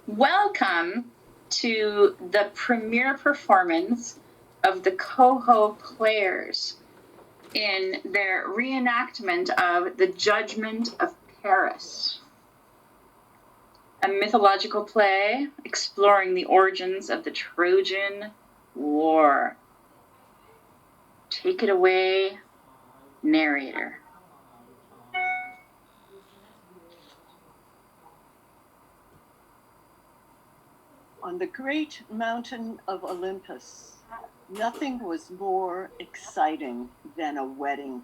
Welcome to the premiere performance of the Coho Players in their reenactment of the Judgment of Paris, a mythological play exploring the origins of the Trojan War. Take it away, narrator. On the great mountain of Olympus, nothing was more exciting than a wedding.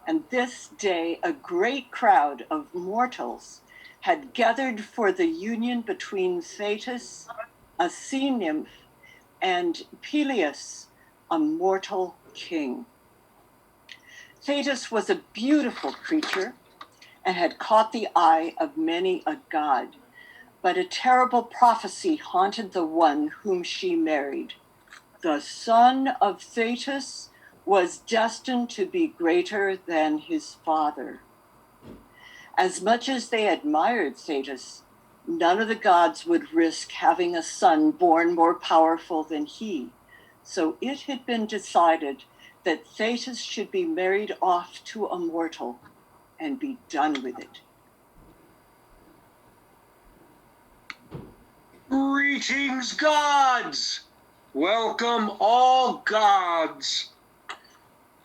And this day, a great crowd of mortals had gathered for the union between Thetis, a sea nymph, and Peleus, a mortal king. Thetis was a beautiful creature and had caught the eye of many a god. But a terrible prophecy haunted the one whom she married. The son of Thetis was destined to be greater than his father. As much as they admired Thetis, none of the gods would risk having a son born more powerful than he. So it had been decided that Thetis should be married off to a mortal and be done with it. Greetings, gods! Welcome all gods!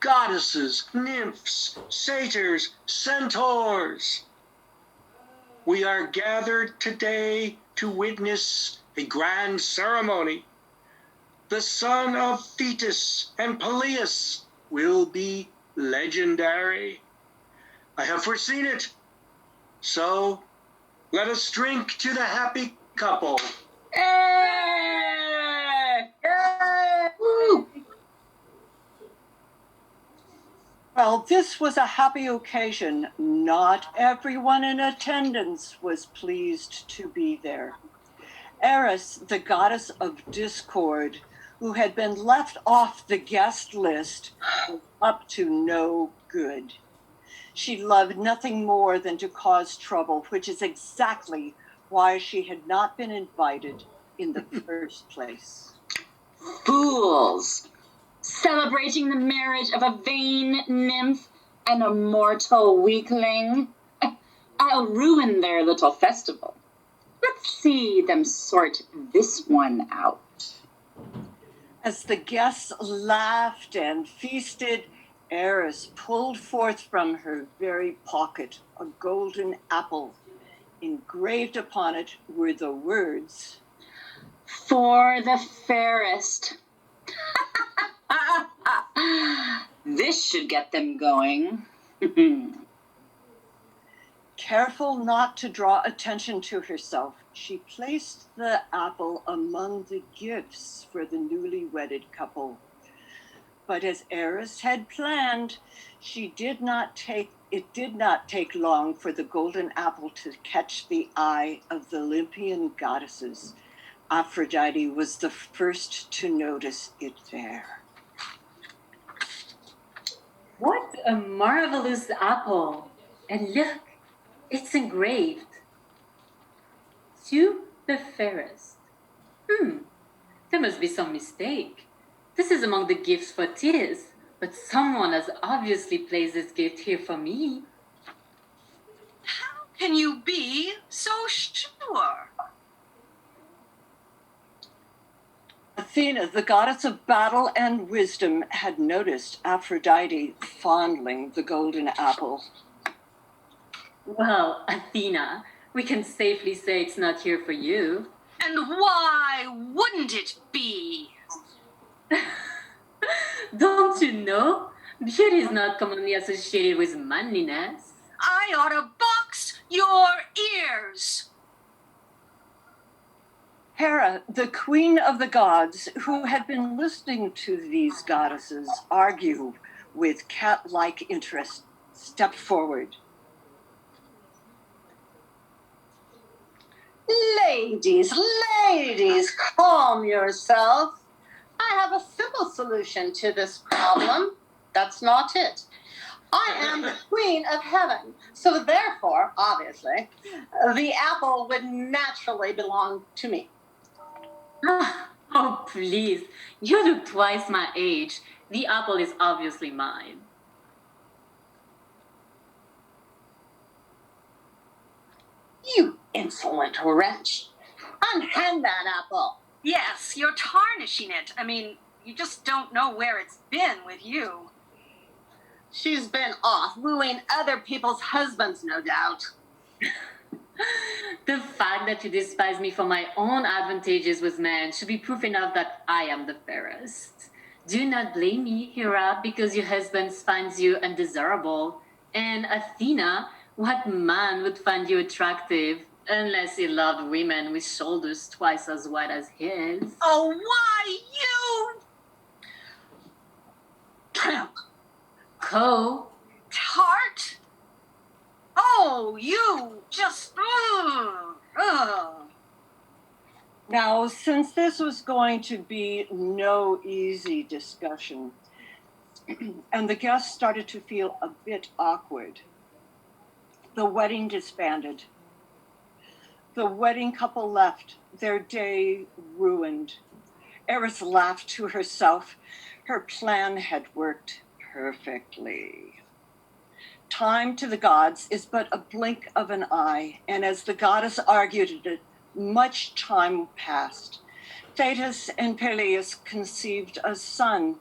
Goddesses, nymphs, satyrs, centaurs! We are gathered today to witness a grand ceremony. The son of Thetis and Peleus will be legendary. I have foreseen it. So, let us drink to the happy couple. Hey! Yay! Woo! Well, this was a happy occasion. Not everyone in attendance was pleased to be there. Eris, the goddess of discord, who had been left off the guest list, was up to no good. She loved nothing more than to cause trouble, which is exactly why she had not been invited in the first place. Fools! Celebrating the marriage of a vain nymph and a mortal weakling. I'll ruin their little festival. Let's see them sort this one out. As the guests laughed and feasted, Eris pulled forth from her very pocket a golden apple. Engraved upon it were the words, "For the fairest." This should get them going. Careful not to draw attention to herself, she placed the apple among the gifts for the newly wedded couple. But as Eris had planned, it did not take long for the golden apple to catch the eye of the Olympian goddesses. Aphrodite was the first to notice it there. What a marvelous apple! And look, it's engraved. To the fairest. There must be some mistake. This is among the gifts for Thetis, but someone has obviously placed this gift here for me. How can you be so sure? Athena, the goddess of battle and wisdom, had noticed Aphrodite fondling the golden apple. Well, Athena, we can safely say it's not here for you. And why wouldn't it be? Don't you know? Beauty is not commonly associated with manliness. I ought to box your ears. Hera, the queen of the gods, who had been listening to these goddesses argue with cat-like interest, stepped forward. Ladies, calm yourself. I have a simple solution to this problem. That's not it. I am the queen of heaven, so therefore, obviously, the apple would naturally belong to me. Oh, please. You look twice my age. The apple is obviously mine. You insolent wretch! Unhand that apple! Yes, you're tarnishing it. I mean, you just don't know where it's been with you. She's been off wooing other people's husbands, no doubt. The fact that you despise me for my own advantages with men should be proof enough that I am the fairest. Do not blame me, Hera, because your husband finds you undesirable. And Athena, what man would find you attractive unless he loved women with shoulders twice as wide as his? Oh, why you? Tramp! Co, Tart? Oh, you just. Now, since this was going to be no easy discussion, and the guests started to feel a bit awkward, the wedding disbanded. The wedding couple left, their day ruined. Eris laughed to herself. Her plan had worked perfectly. Time to the gods is but a blink of an eye, and as the goddess argued it, much time passed. Thetis and Peleus conceived a son.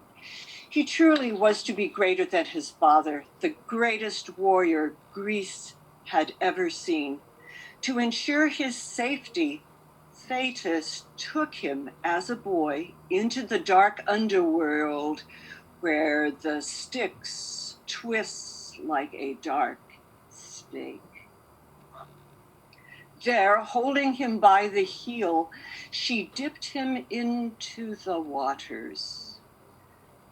He truly was to be greater than his father, the greatest warrior Greece had ever seen. To ensure his safety, Thetis took him as a boy into the dark underworld where the Styx twists like a dark snake. There, holding him by the heel, she dipped him into the waters.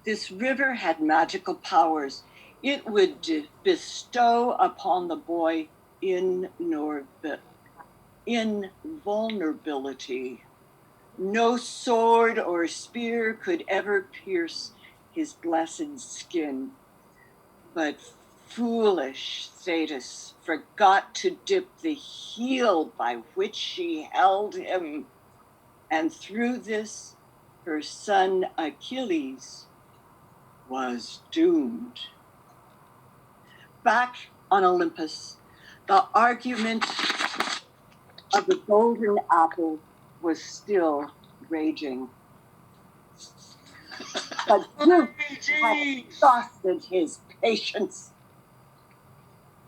This river had magical powers. It would bestow upon the boy invulnerability. No sword or spear could ever pierce his blessed skin. But foolish Thetis forgot to dip the heel by which she held him, and through this her son Achilles was doomed. Back on Olympus, the argument of the golden apple was still raging. But Zeus had exhausted his patience.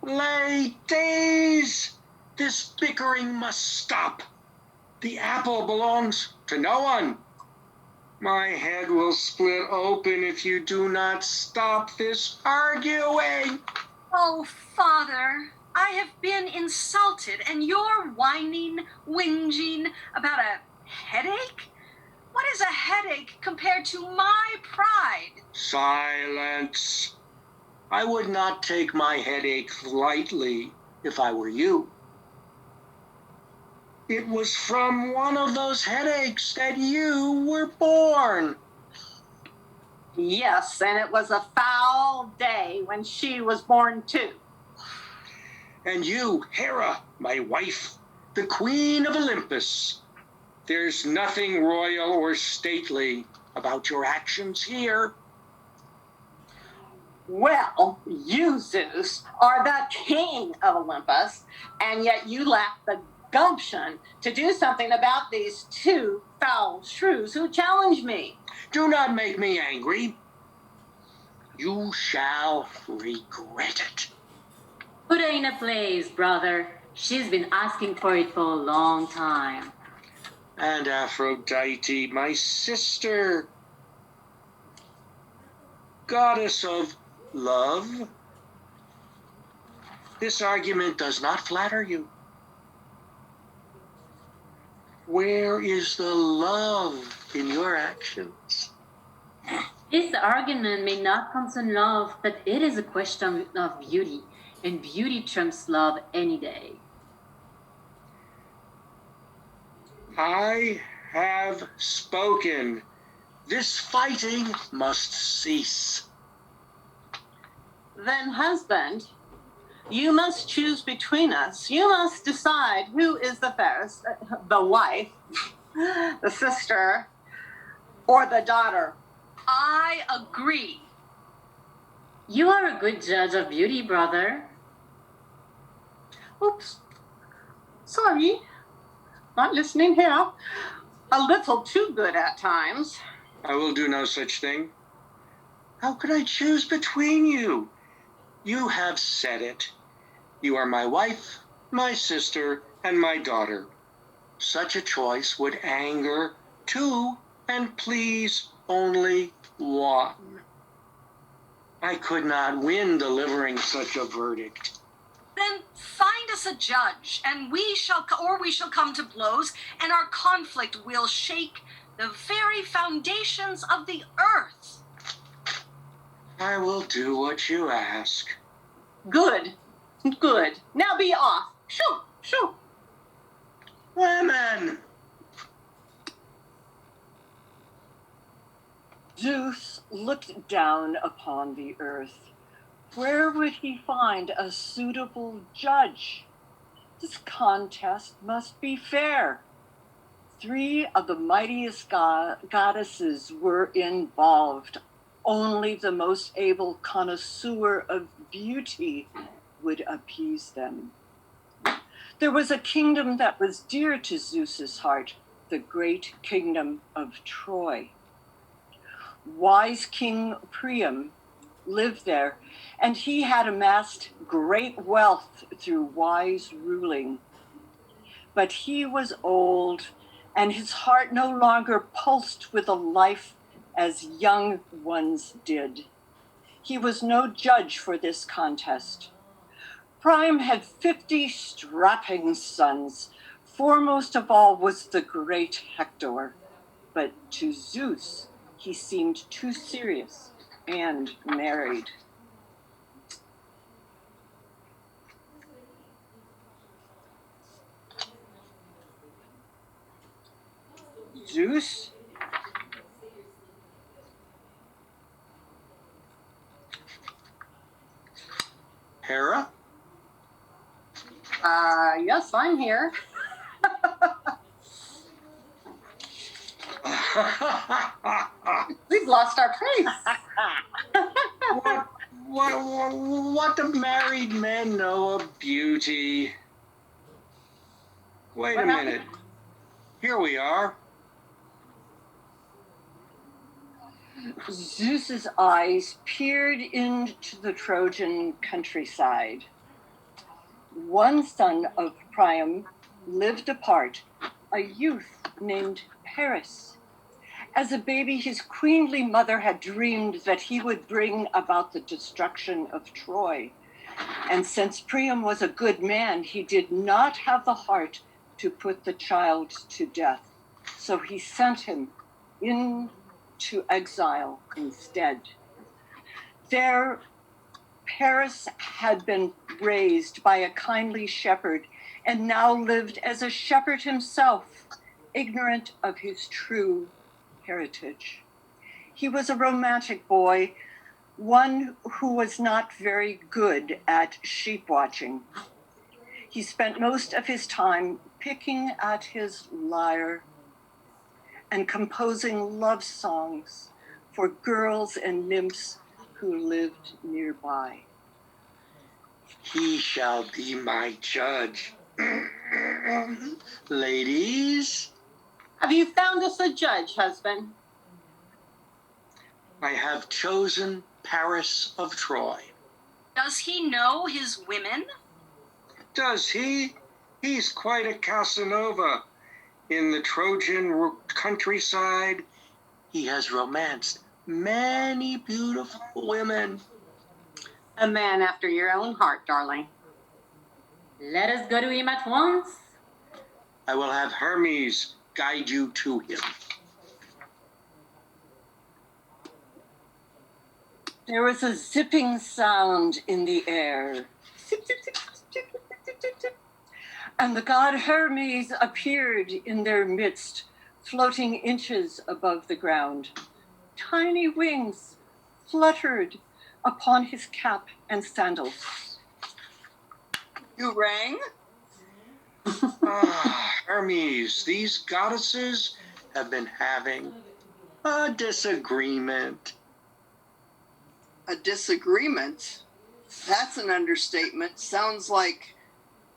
Ladies, this bickering must stop. The apple belongs to no one. My head will split open if you do not stop this arguing. Oh, Father, I have been insulted, and you're whining, whinging about a headache? What is a headache compared to my pride? Silence. I would not take my headache lightly if I were you. It was from one of those headaches that you were born. Yes, and it was a foul day when she was born too. And you, Hera, my wife, the queen of Olympus. There's nothing royal or stately about your actions here. Well, you, Zeus, are the king of Olympus, and yet you lack the gumption to do something about these two foul shrews who challenge me. Do not make me angry. You shall regret it. put her in a place, brother. She's been asking for it for a long time. And Aphrodite, my sister, goddess of love, this argument does not flatter you. Where is the love in your actions? This argument may not concern love, but it is a question of beauty, and beauty trumps love any day. I have spoken. This fighting must cease. Then, husband, you must choose between us. You must decide who is the fairest, the wife, the sister, or the daughter. I agree. You are a good judge of beauty, brother. Oops. Sorry. Not listening here. A little too good at times. I will do no such thing. How could I choose between you? You have said it. You are my wife, my sister, and my daughter. Such a choice would anger two and please only one. I could not win delivering such a verdict. Then find us a judge, and we shall come to blows, and our conflict will shake the very foundations of the earth. I will do what you ask. Good. Good. Now be off. Shoo, shoo. Women! Zeus looked down upon the earth. Where would he find a suitable judge? This contest must be fair. 3 of the mightiest goddesses were involved. Only the most able connoisseur of beauty would appease them. There was a kingdom that was dear to Zeus's heart, the great kingdom of Troy. Wise King Priam lived there, and he had amassed great wealth through wise ruling. But he was old, and his heart no longer pulsed with a life as young ones did. He was no judge for this contest. Priam had 50 strapping sons. Foremost of all was the great Hector. But to Zeus, he seemed too serious and married. Zeus? Hera? Yes, I'm here. We've lost our place. What do married men know of beauty? Wait a minute. Here we are. Zeus's eyes peered into the Trojan countryside. One son of Priam lived apart, a youth named Paris. As a baby, his queenly mother had dreamed that he would bring about the destruction of Troy. And since Priam was a good man, he did not have the heart to put the child to death. So he sent him into exile instead. There, Paris had been raised by a kindly shepherd and now lived as a shepherd himself, ignorant of his true heritage. He was a romantic boy, one who was not very good at sheep watching. He spent most of his time picking at his lyre and composing love songs for girls and nymphs who lived nearby. He shall be my judge. Ladies, Have you found us a judge, husband? I have chosen Paris of Troy. Does he know his women? Does he? He's quite a Casanova. In the Trojan countryside, he has romanced many beautiful women. A man after your own heart, darling. Let us go to him at once. I will have Hermes guide you to him. There was a zipping sound in the air. And the god Hermes appeared in their midst, floating inches above the ground. Tiny wings fluttered upon his cap and sandals. You rang? Hermes, these goddesses have been having a disagreement. A disagreement? That's an understatement. Sounds like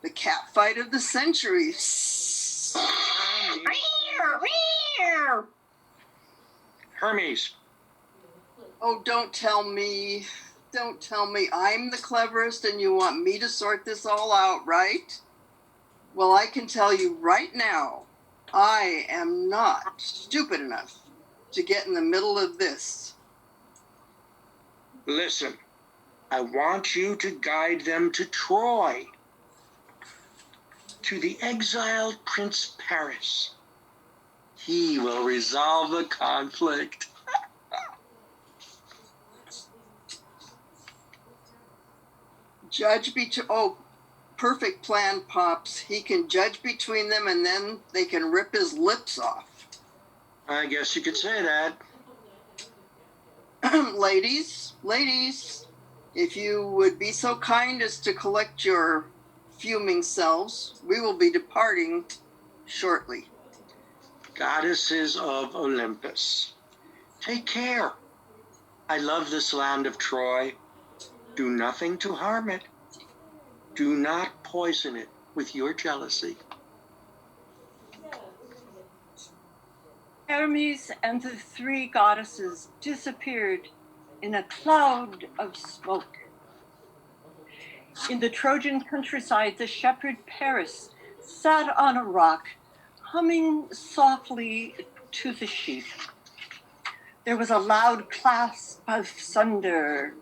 the cat fight of the century. Hermes, Oh, don't tell me. Don't tell me I'm the cleverest and you want me to sort this all out, right? Well, I can tell you right now, I am not stupid enough to get in the middle of this. listen, I want you to guide them to Troy, to the exiled Prince Paris. He will resolve the conflict. Oh, perfect plan, Pops. He can judge between them and then they can rip his lips off. I guess you could say that. Ladies, if you would be so kind as to collect your fuming selves, we will be departing shortly. Goddesses of Olympus, take care. I love this land of Troy. Do nothing to harm it. Do not poison it with your jealousy. Hermes and the three goddesses disappeared in a cloud of smoke. In the Trojan countryside, the shepherd Paris sat on a rock, humming softly to the sheep. There was a loud clasp of thunder.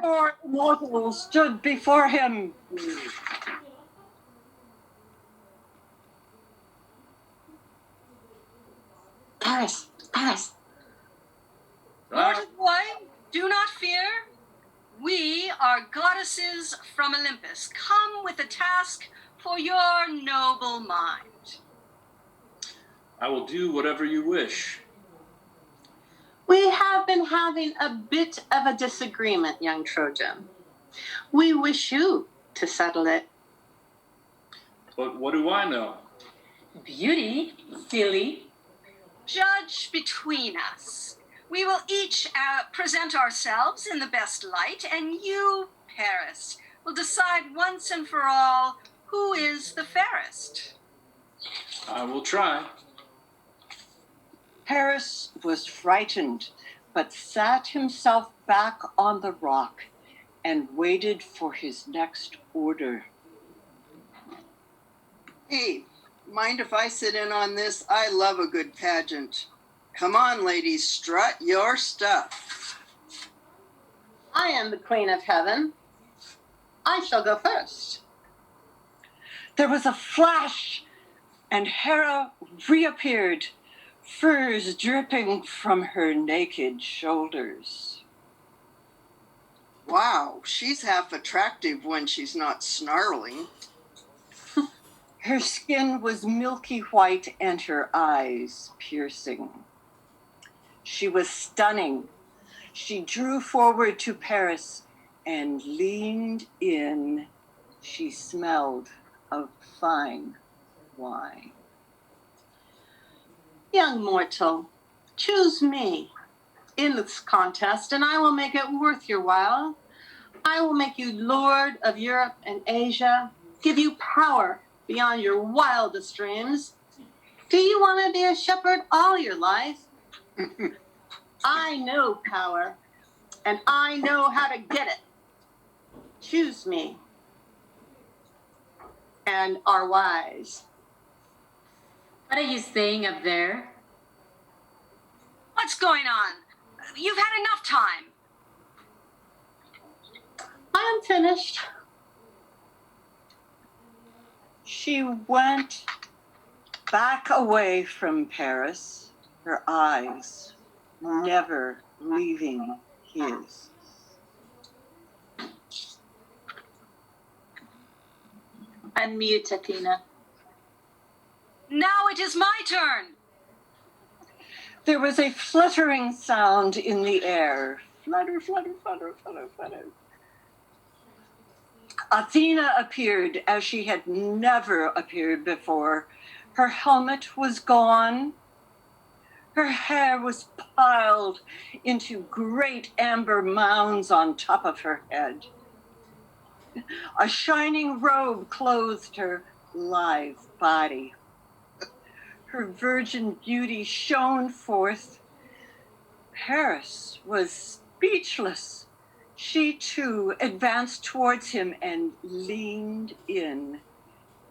Four immortals stood before him. Paris. Mortal boy, do not fear. We are goddesses from Olympus, come with a task for your noble mind. I will do whatever you wish. We have been having a bit of a disagreement, young Trojan. We wish you to settle it. But what do I know? Beauty, silly. Judge between us. We will each present ourselves in the best light, and you, Paris, will decide once and for all who is the fairest. I will try. Paris was frightened, but sat himself back on the rock and waited for his next order. Hey, mind if I sit in on this? I love a good pageant. Come on, ladies, strut your stuff. I am the Queen of Heaven. I shall go first. There was a flash, and Hera reappeared, furs dripping from her naked shoulders. Wow, she's half attractive when she's not snarling. Her skin was milky white and her eyes piercing. She was stunning. She drew forward to Paris and leaned in. She smelled of fine wine. Young mortal, choose me in this contest, and I will make it worth your while. I will make you Lord of Europe and Asia, give you power beyond your wildest dreams. Do you want to be a shepherd all your life? I know power, and I know how to get it. Choose me, and are wise. What are you saying up there? What's going on? You've had enough time. I am finished. She went back away from Paris, her eyes never leaving his. Unmute, Athena. Now it is my turn. There was a fluttering sound in the air. Flutter, flutter, flutter, flutter, flutter. Athena appeared as she had never appeared before. Her helmet was gone. Her hair was piled into great amber mounds on top of her head. A shining robe clothed her lithe body. Her virgin beauty shone forth. Paris was speechless. She too advanced towards him and leaned in.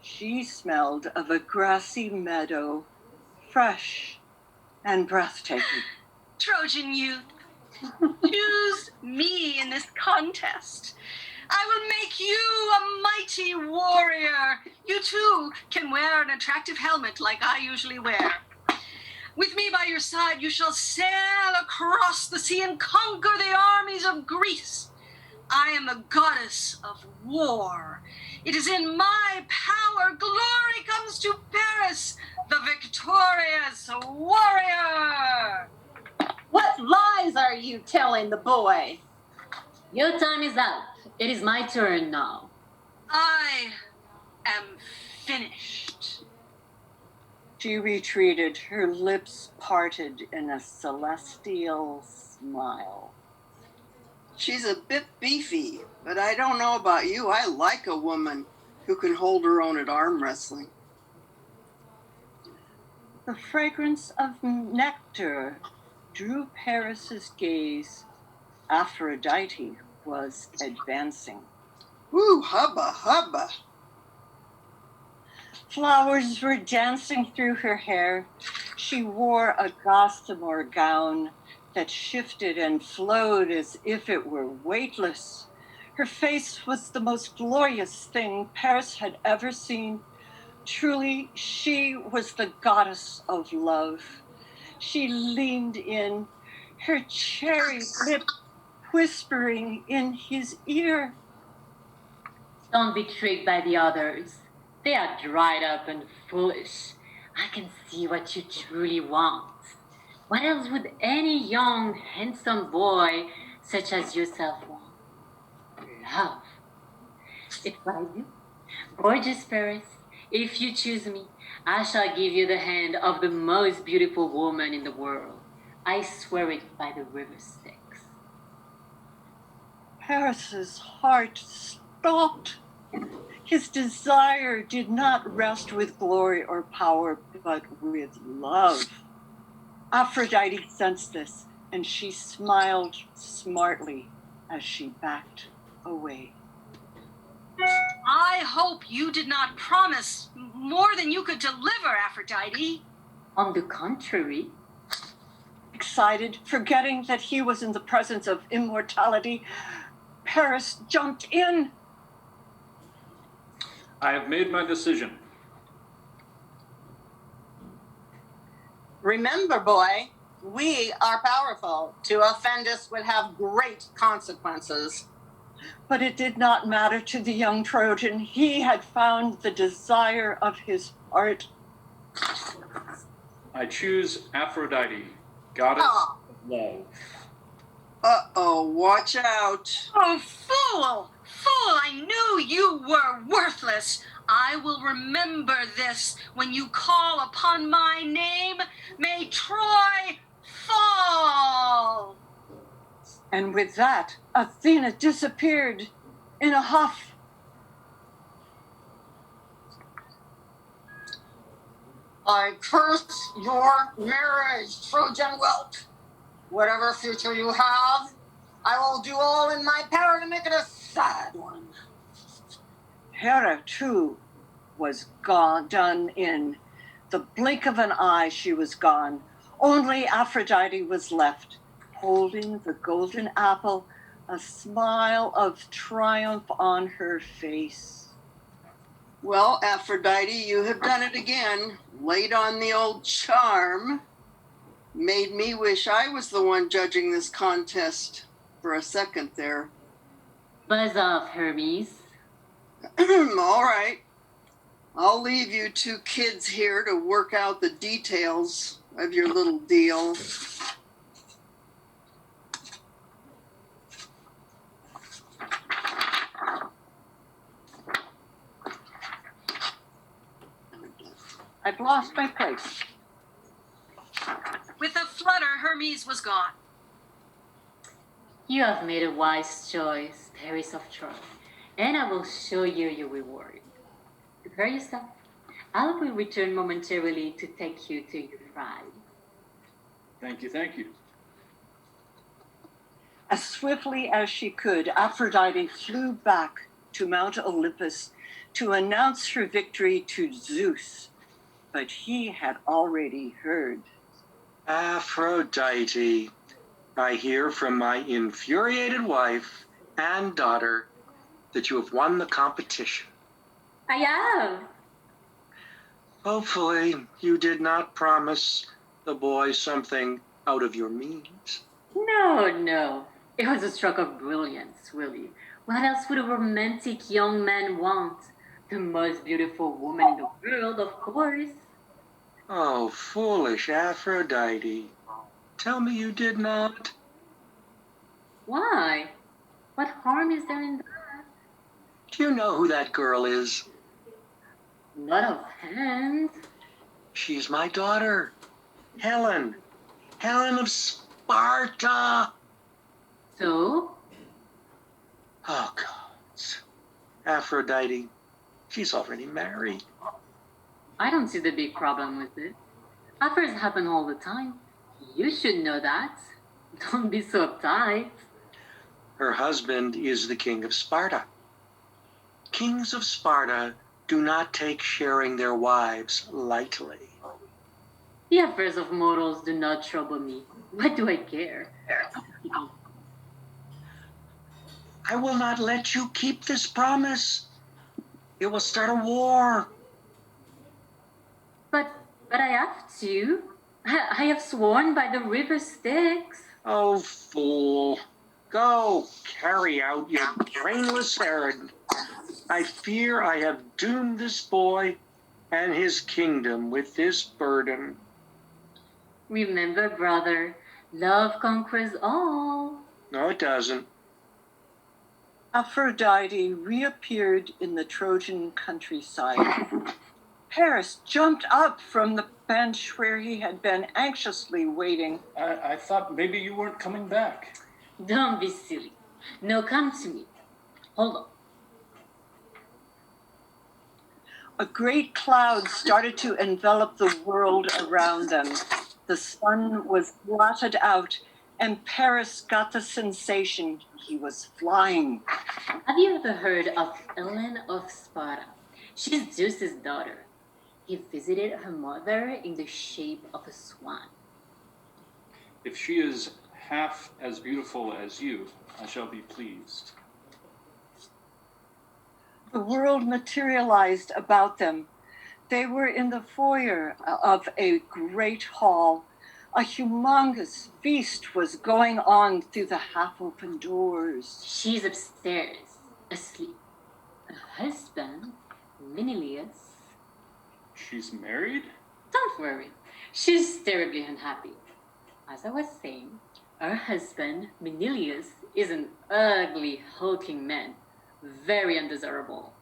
She smelled of a grassy meadow, fresh and breathtaking. Trojan youth, choose me in this contest. I will make you a mighty warrior. You too can wear an attractive helmet like I usually wear. With me by your side, you shall sail across the sea and conquer the armies of Greece. I am the goddess of war. It is in my power. Glory comes to Paris, the victorious warrior. What lies are you telling the boy? Your time is up. It is my turn now. I am finished. She retreated, her lips parted in a celestial smile. She's a bit beefy, but I don't know about you. I like a woman who can hold her own at arm wrestling. The fragrance of nectar drew Paris's gaze. Aphrodite was advancing. Woo, hubba, hubba. Flowers were dancing through her hair. She wore a gossamer gown that shifted and flowed as if it were weightless. Her face was the most glorious thing Paris had ever seen. Truly, she was the goddess of love. She leaned in, her cherry lips whispering in his ear. Don't be tricked by the others. They are dried up and foolish. I can see what you truly want. What else would any young, handsome boy such as yourself want? Love. If I do, gorgeous Paris, if you choose me, I shall give you the hand of the most beautiful woman in the world. I swear it by the river Styx. Paris's heart stopped. His desire did not rest with glory or power, but with love. Aphrodite sensed this, and she smiled smartly as she backed away. I hope you did not promise more than you could deliver, Aphrodite. On the contrary, Excited, forgetting that he was in the presence of immortality, Paris jumped in. I have made my decision. Remember, boy, we are powerful. To offend us would have great consequences. But it did not matter to the young Trojan. He had found the desire of his heart. I choose Aphrodite, goddess Oh. of love. Uh-oh, watch out. Oh, fool! Fool, I knew you were worthless. I will remember this when you call upon my name. May Troy fall! And with that, Athena disappeared in a huff. I curse your marriage, Trojan whelp. Whatever future you have, I will do all in my power to make it a sad one. Hera, too, was gone, done in. The blink of an eye, she was gone. Only Aphrodite was left, holding the golden apple, a smile of triumph on her face. Well, Aphrodite, you have done it again. Laid on the old charm. Made me wish I was the one judging this contest for a second there. buzz off, Hermes. All right. I'll leave you two kids here to work out the details of your little deal. I've lost my place. With a flutter, Hermes was gone. You have made a wise choice, Paris of Troy, and I will show you your reward. Prepare yourself. I will return momentarily to take you to your bride. Thank you, thank you. As swiftly as she could, Aphrodite flew back to Mount Olympus to announce her victory to Zeus, but he had already heard. Aphrodite, I hear from my infuriated wife and daughter that you have won the competition. I have. Hopefully, you did not promise the boy something out of your means. No. It was a stroke of brilliance, Willie. What else would a romantic young man want? The most beautiful woman in the world, of course. Oh, foolish Aphrodite. Tell me you did not. Why? What harm is there in that? Do you know who that girl is? Not offhand. She's my daughter, Helen. Helen of Sparta. So? Oh, gods. Aphrodite, she's already married. I don't see the big problem with it. Affairs happen all the time. You should know that. Don't be so uptight. Her husband is the king of Sparta. Kings of Sparta do not take sharing their wives lightly. The affairs of mortals do not trouble me. What do I care? I will not let you keep this promise. It will start a war. But I have to. I have sworn by the river Styx. Oh, fool. Go, carry out your brainless errand. I fear I have doomed this boy and his kingdom with this burden. Remember, brother, love conquers all. No, it doesn't. Aphrodite reappeared in the Trojan countryside. Paris jumped up from the bench where he had been anxiously waiting. I thought maybe you weren't coming back. Don't be silly. No, come to me. Hold on. A great cloud started to envelop the world around them. The sun was blotted out, and Paris got the sensation he was flying. Have you ever heard of Helen of Sparta? She's Zeus's daughter. He visited her mother in the shape of a swan. If she is half as beautiful as you, I shall be pleased. The world materialized about them. They were in the foyer of a great hall. A humongous feast was going on through the half-open doors. She's upstairs, asleep. Her husband, Menelaus. She's married? Don't worry. She's terribly unhappy. As I was saying, her husband, Menelaus, is an ugly, hulking man. Very undesirable.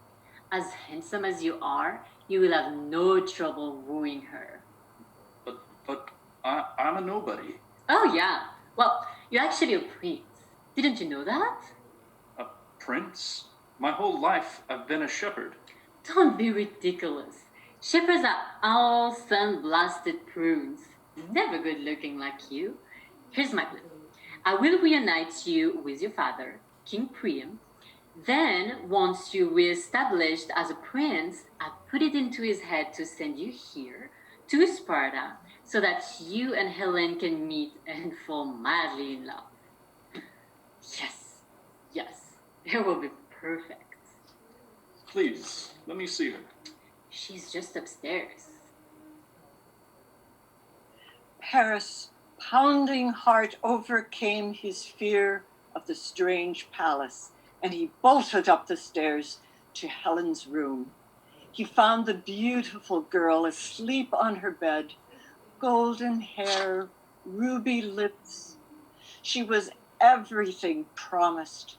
As handsome as you are, you will have no trouble wooing her. But I'm a nobody. Oh, yeah. Well, you're actually a prince. Didn't you know that? A prince? My whole life I've been a shepherd. Don't be ridiculous. Shepherds are all sun-blasted prunes. Never good looking like you. Here's my plan. I will reunite you with your father, King Priam. Then, once you're re-established as a prince, I put it into his head to send you here, to Sparta, so that you and Helen can meet and fall madly in love. Yes, it will be perfect. Please, let me see her. She's just upstairs. Paris' pounding heart overcame his fear of the strange palace, and he bolted up the stairs to Helen's room. He found the beautiful girl asleep on her bed, golden hair, ruby lips. She was everything promised.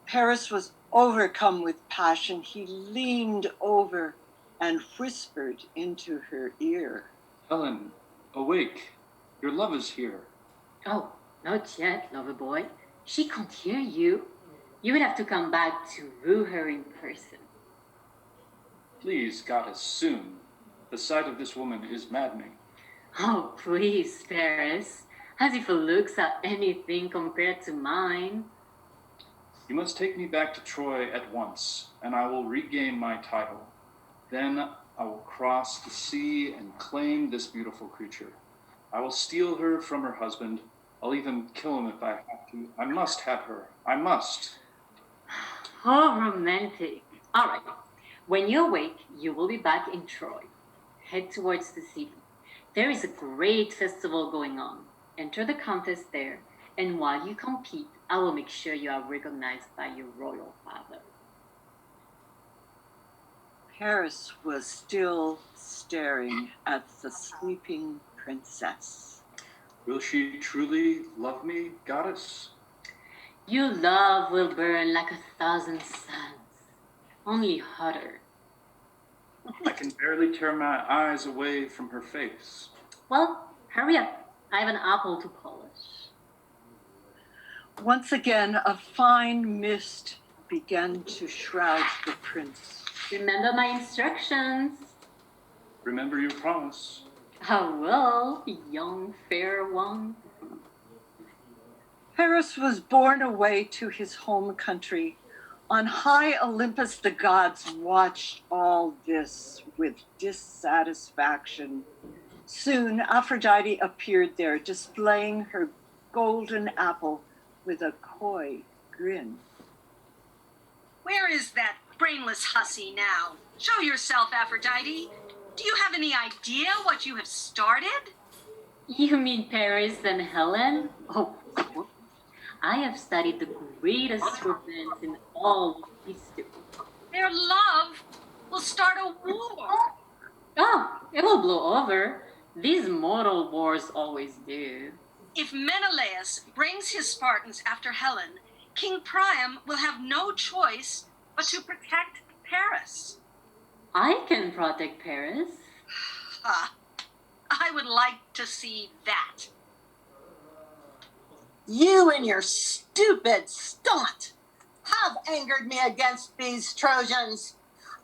Paris was overcome with passion. He leaned over and whispered into her ear. Helen, awake. Your love is here. Oh, not yet, lover boy. She can't hear you. You would have to come back to woo her in person. Please, goddess, soon. The sight of this woman is maddening. Oh, please, Paris. As if her looks are anything compared to mine. You must take me back to Troy at once, and I will regain my title. Then I will cross the sea and claim this beautiful creature. I will steal her from her husband. I'll even kill him if I have to. I must have her. I must. Oh, romantic. All right. When you awake, you will be back in Troy. Head towards the city. There is a great festival going on. Enter the contest there, and while you compete, I will make sure you are recognized by your royal father. Paris was still staring at the sleeping princess. Will she truly love me, goddess? Your love will burn like 1,000 suns, only hotter. I can barely tear my eyes away from her face. Well, hurry up. I have an apple to polish. Once again, a fine mist began to shroud the prince. Remember my instructions. Remember your promise. I will, young fair one. Paris was borne away to his home country. On high Olympus, the gods watched all this with dissatisfaction. Soon, Aphrodite appeared there, displaying her golden apple with a coy grin. Where is that brainless hussy now? Show yourself, Aphrodite. Do you have any idea what you have started? You mean Paris and Helen? Oh, I have studied the greatest romance in all of history. Their love will start a war. Oh, it will blow over. These mortal wars always do. If Menelaus brings his Spartans after Helen, King Priam will have no choice but to protect Paris. I can protect Paris. I would like to see that. You and your stupid stunt have angered me against these Trojans.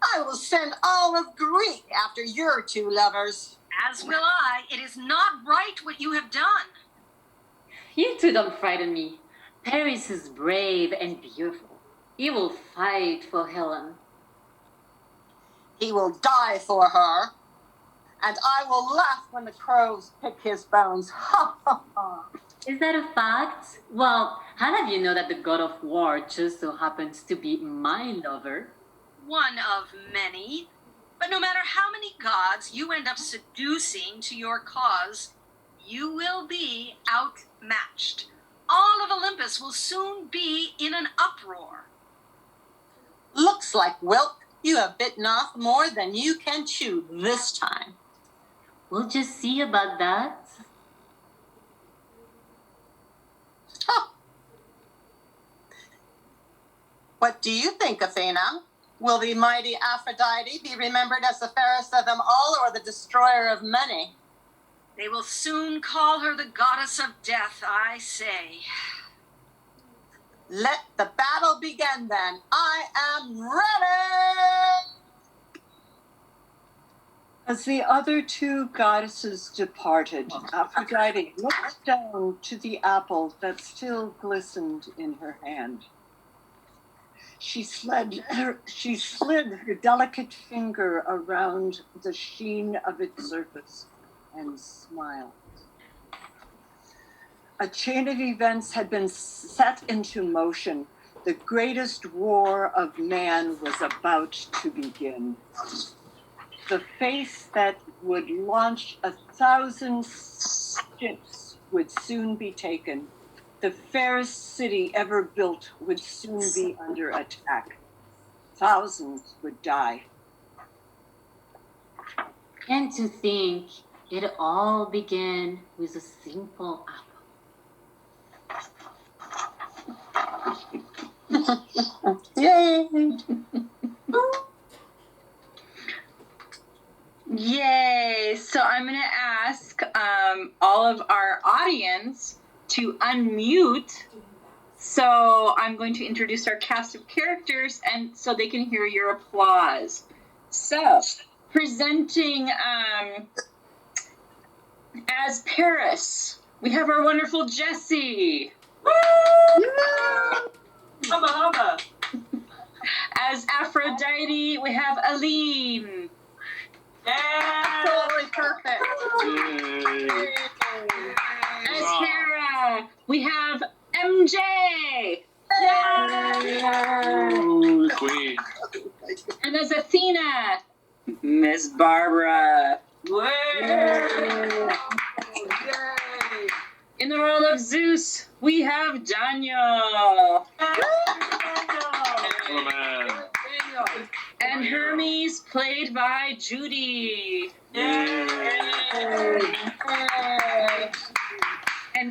I will send all of Greece after your two lovers. As will I. It is not right what you have done. You two don't frighten me. Paris is brave and beautiful. He will fight for Helen. He will die for her, and I will laugh when the crows pick his bones. Ha ha ha. Is that a fact? Well, how have you know that the god of war just so happens to be my lover? One of many. But no matter how many gods you end up seducing to your cause, you will be outmatched. All of Olympus will soon be in an uproar. Looks like, Wilt, you have bitten off more than you can chew this time. We'll just see about that. Huh. What do you think, Athena? Will the mighty Aphrodite be remembered as the fairest of them all, or the destroyer of many? They will soon call her the goddess of death, I say. Let the battle begin then. I am ready! As the other two goddesses departed, Aphrodite looked down to the apple that still glistened in her hand. She slid her delicate finger around the sheen of its surface and smiled. A chain of events had been set into motion. The greatest war of man was about to begin. The face that would launch 1,000 ships would soon be taken. The fairest city ever built would soon be under attack. Thousands would die. And to think, It all began with a simple apple. Yay! Yay! So I'm going to ask all of our audience to unmute. So I'm going to introduce our cast of characters, and so they can hear your applause. So, presenting as Paris, we have our wonderful Jessie. Hubba hubba. As Aphrodite, we have Aline. Yeah. Totally perfect. As Hera, we have MJ. Ooh, queen. And as Athena, Miss Barbara. In the role of Zeus, we have Daniel. Oh, man. And Hermes, played by Judy. And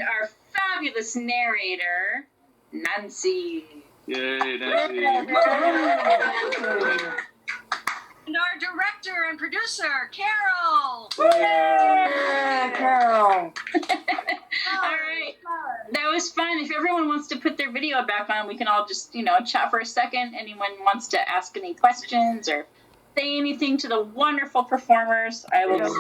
our fabulous narrator, Nancy. Yay, Nancy. And our director and producer, Carol. Carol. All right. That was fun. If everyone wants to put their video back on, we can all just, chat for a second. Anyone wants to ask any questions or say anything to the wonderful performers, I will